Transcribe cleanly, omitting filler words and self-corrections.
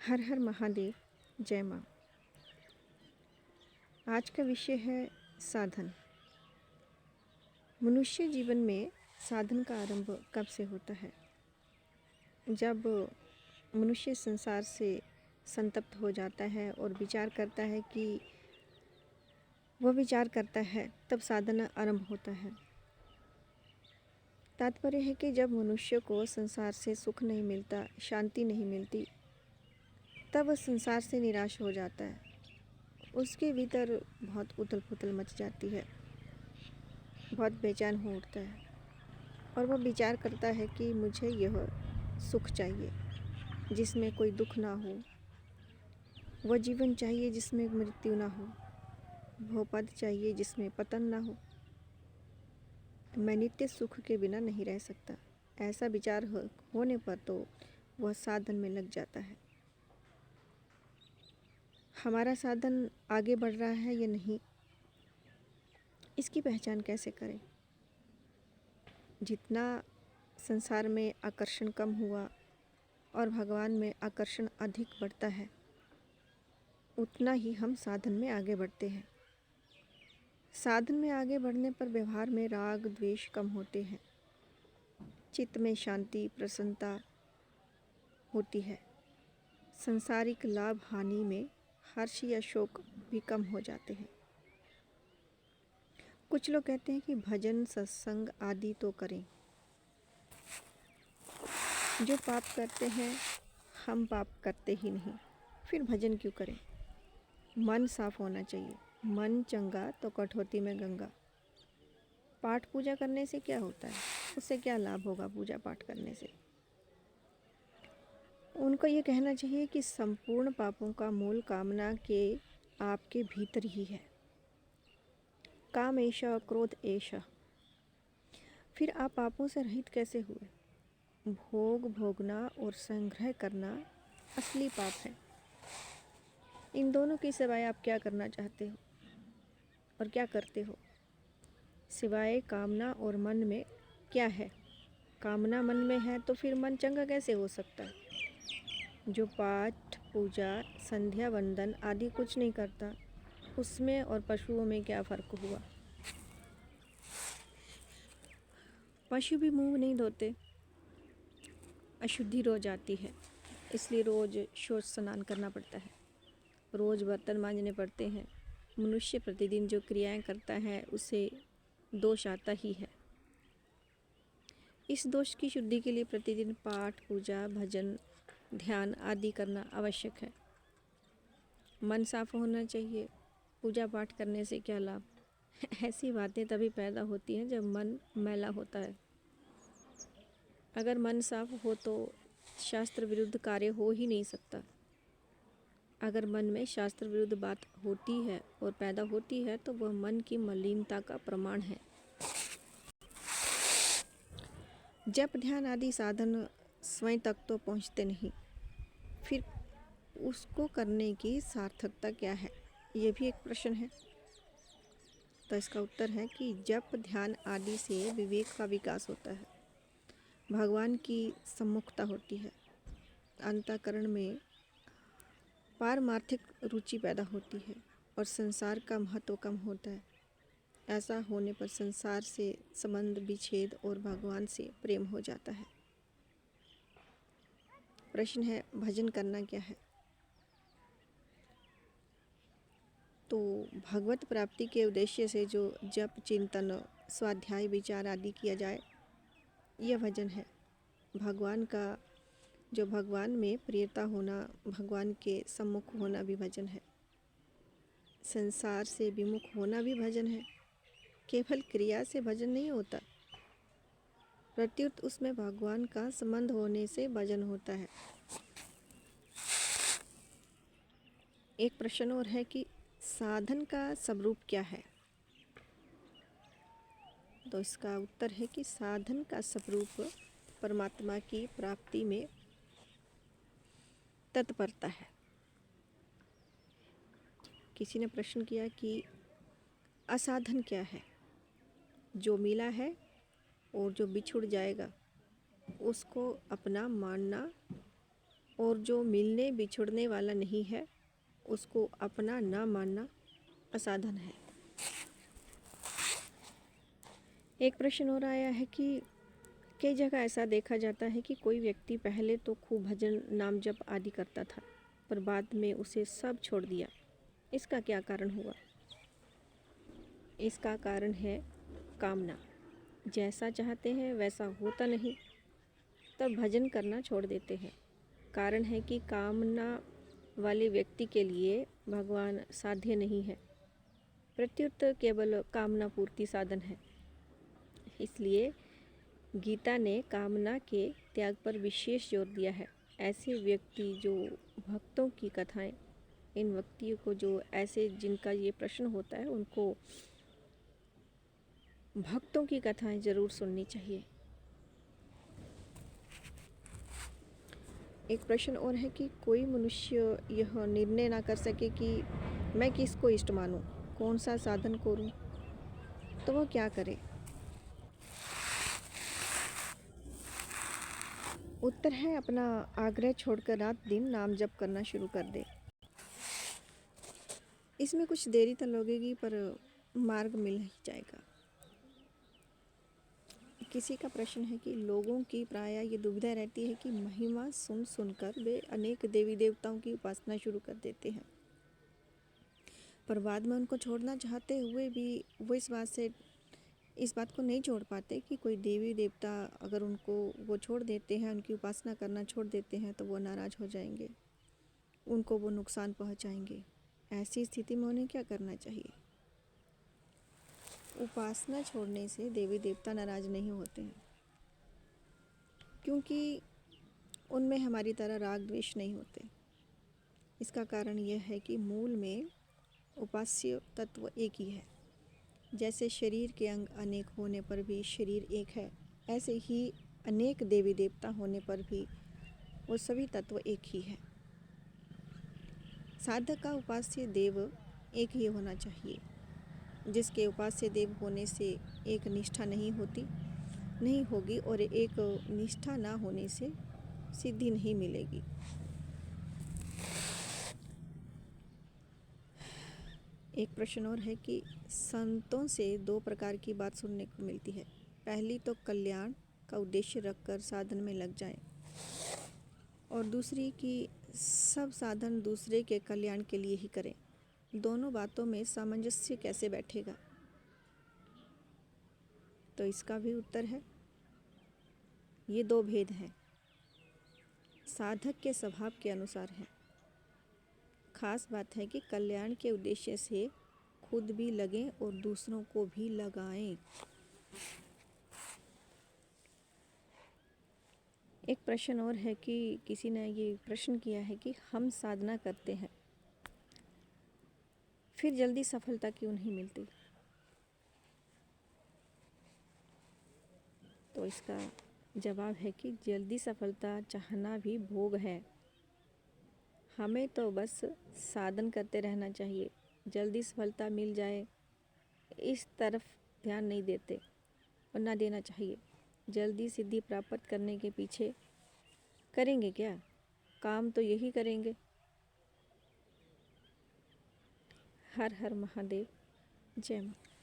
हर हर महादेव, जय माँ। आज का विषय है साधन। मनुष्य जीवन में साधन का आरंभ कब से होता है? जब मनुष्य संसार से संतप्त हो जाता है और विचार करता है तब साधना आरंभ होता है। तात्पर्य है कि जब मनुष्य को संसार से सुख नहीं मिलता, शांति नहीं मिलती, तब वह संसार से निराश हो जाता है। उसके भीतर बहुत उथल पुथल मच जाती है, बहुत बेचैन हो उठता है और वह विचार करता है कि मुझे यह सुख चाहिए जिसमें कोई दुख ना हो, वह जीवन चाहिए जिसमें मृत्यु ना हो, वह पद चाहिए जिसमें पतन ना हो। मैं नित्य सुख के बिना नहीं रह सकता। ऐसा विचार होने पर तो वह साधन में लग जाता है। हमारा साधन आगे बढ़ रहा है या नहीं, इसकी पहचान कैसे करें? जितना संसार में आकर्षण कम हुआ और भगवान में आकर्षण अधिक बढ़ता है, उतना ही हम साधन में आगे बढ़ते हैं। साधन में आगे बढ़ने पर व्यवहार में राग द्वेष कम होते हैं, चित्त में शांति प्रसन्नता होती है। सांसारिक लाभ हानि में हर्ष या शोक भी कम हो जाते हैं। कुछ लोग कहते हैं कि भजन सत्संग आदि तो करें। जो पाप करते हैं हम पाप करते ही नहीं, फिर भजन क्यों करें? मन साफ होना चाहिए। मन चंगा तो कठौती में गंगा। पाठ पूजा करने से क्या होता है? उससे क्या लाभ होगा पूजा पाठ करने से? उनको ये कहना चाहिए कि संपूर्ण पापों का मूल कामना के आपके भीतर ही है। काम ऐशा क्रोध ऐशा। फिर आप पापों से रहित कैसे हुए? भोग भोगना और संग्रह करना असली पाप है। इन दोनों की सिवाय आप क्या करना चाहते हो और क्या करते हो? सिवाय कामना और मन में क्या है? कामना मन में है तो फिर मन चंगा कैसे हो सकता है? जो पाठ पूजा संध्या वंदन आदि कुछ नहीं करता, उसमें और पशुओं में क्या फ़र्क हुआ? पशु भी मुंह नहीं धोते, अशुद्धि रोज आती है, इसलिए रोज़ शौच स्नान करना पड़ता है, रोज़ बर्तन मांजने पड़ते हैं। मनुष्य प्रतिदिन जो क्रियाएं करता है उसे दोष आता ही है। इस दोष की शुद्धि के लिए प्रतिदिन पाठ पूजा भजन ध्यान आदि करना आवश्यक है। मन साफ होना चाहिए। पूजा पाठ करने से क्या लाभ? ऐसी बातें तभी पैदा होती हैं जब मन मैला होता है। अगर मन साफ हो तो शास्त्र विरुद्ध कार्य हो ही नहीं सकता। अगर मन में शास्त्र विरुद्ध बात होती है और पैदा होती है तो वह मन की मलिनता का प्रमाण है। जप ध्यान आदि साधन स्वयं तक तो पहुँचते नहीं, फिर उसको करने की सार्थकता क्या है? ये भी एक प्रश्न है। तो इसका उत्तर है कि जप ध्यान आदि से विवेक का विकास होता है, भगवान की सम्मुखता होती है, अंतःकरण में पारमार्थिक रुचि पैदा होती है और संसार का महत्व कम होता है। ऐसा होने पर संसार से संबंध विच्छेद और भगवान से प्रेम हो जाता है। प्रश्न है, भजन करना क्या है? तो भगवत प्राप्ति के उद्देश्य से जो जप चिंतन स्वाध्याय विचार आदि किया जाए, यह भजन है। भगवान में प्रियता होना, भगवान के सम्मुख होना भी भजन है। संसार से विमुख होना भी भजन है। केवल क्रिया से भजन नहीं होता, प्रत्युत उसमें भगवान का संबंध होने से भजन होता है। एक प्रश्न और है कि साधन का स्वरूप क्या है? तो इसका उत्तर है कि साधन का स्वरूप परमात्मा की प्राप्ति में तत्परता है। किसी ने प्रश्न किया कि असाधन क्या है? जो मिला है और जो बिछुड़ जाएगा उसको अपना मानना और जो मिलने बिछुड़ने वाला नहीं है उसको अपना ना मानना असाधन है। एक प्रश्न और आया है कि कई जगह ऐसा देखा जाता है कि कोई व्यक्ति पहले तो खूब भजन नाम जप आदि करता था पर बाद में उसे सब छोड़ दिया, इसका क्या कारण हुआ? इसका कारण है कामना। जैसा चाहते हैं वैसा होता नहीं, तब भजन करना छोड़ देते हैं। कारण है कि कामना वाले व्यक्ति के लिए भगवान साध्य नहीं है, प्रत्युत केवल कामना पूर्ति साधन है। इसलिए गीता ने कामना के त्याग पर विशेष जोर दिया है। ऐसे व्यक्ति जो भक्तों की कथाएं, इन व्यक्तियों को जो ऐसे जिनका ये प्रश्न होता है उनको भक्तों की कथाएं ज़रूर सुननी चाहिए। एक प्रश्न और है कि कोई मनुष्य यह निर्णय ना कर सके कि मैं किसको इष्ट मानूं, कौन सा साधन करूं, तो वह क्या करे? उत्तर है अपना आग्रह छोड़कर रात दिन नाम जप करना शुरू कर दे। इसमें कुछ देरी तो लगेगी पर मार्ग मिल ही जाएगा। किसी का प्रश्न है कि लोगों की प्रायः ये दुविधा रहती है कि महिमा सुन सुनकर वे अनेक देवी देवताओं की उपासना शुरू कर देते हैं, पर बाद में उनको छोड़ना चाहते हुए भी वो इस बात को नहीं छोड़ पाते कि कोई देवी देवता अगर उनको वो छोड़ देते हैं, उनकी उपासना करना छोड़ देते हैं तो वो नाराज़ हो जाएंगे, उनको वो नुकसान पहुंचाएंगे। ऐसी स्थिति में उन्हें क्या करना चाहिए? उपासना छोड़ने से देवी देवता नाराज़ नहीं होते हैं, क्योंकि उनमें हमारी तरह राग द्वेष नहीं होते। इसका कारण यह है कि मूल में उपास्य तत्व एक ही है। जैसे शरीर के अंग अनेक होने पर भी शरीर एक है, ऐसे ही अनेक देवी देवता होने पर भी वो सभी तत्व एक ही है। साधक का उपास्य देव एक ही होना चाहिए। जिसके उपास्य देव होने से एक निष्ठा नहीं होगी और एक निष्ठा ना होने से सिद्धि नहीं मिलेगी। एक प्रश्न और है कि संतों से दो प्रकार की बात सुनने को मिलती है। पहली तो कल्याण का उद्देश्य रखकर साधन में लग जाएं, और दूसरी कि सब साधन दूसरे के कल्याण के लिए ही करें। दोनों बातों में सामंजस्य कैसे बैठेगा? तो इसका भी उत्तर है, ये दो भेद हैं, साधक के स्वभाव के अनुसार है। खास बात है कि कल्याण के उद्देश्य से खुद भी लगें और दूसरों को भी लगाएं। एक प्रश्न और है कि किसी ने ये प्रश्न किया है कि हम साधना करते हैं फिर जल्दी सफलता क्यों नहीं मिलती? तो इसका जवाब है कि जल्दी सफलता चाहना भी भोग है। हमें तो बस साधन करते रहना चाहिए, जल्दी सफलता मिल जाए इस तरफ ध्यान नहीं देते और ना देना चाहिए। जल्दी सिद्धि प्राप्त करने के पीछे करेंगे क्या? काम तो यही करेंगे। हर हर महादेव। जय माता।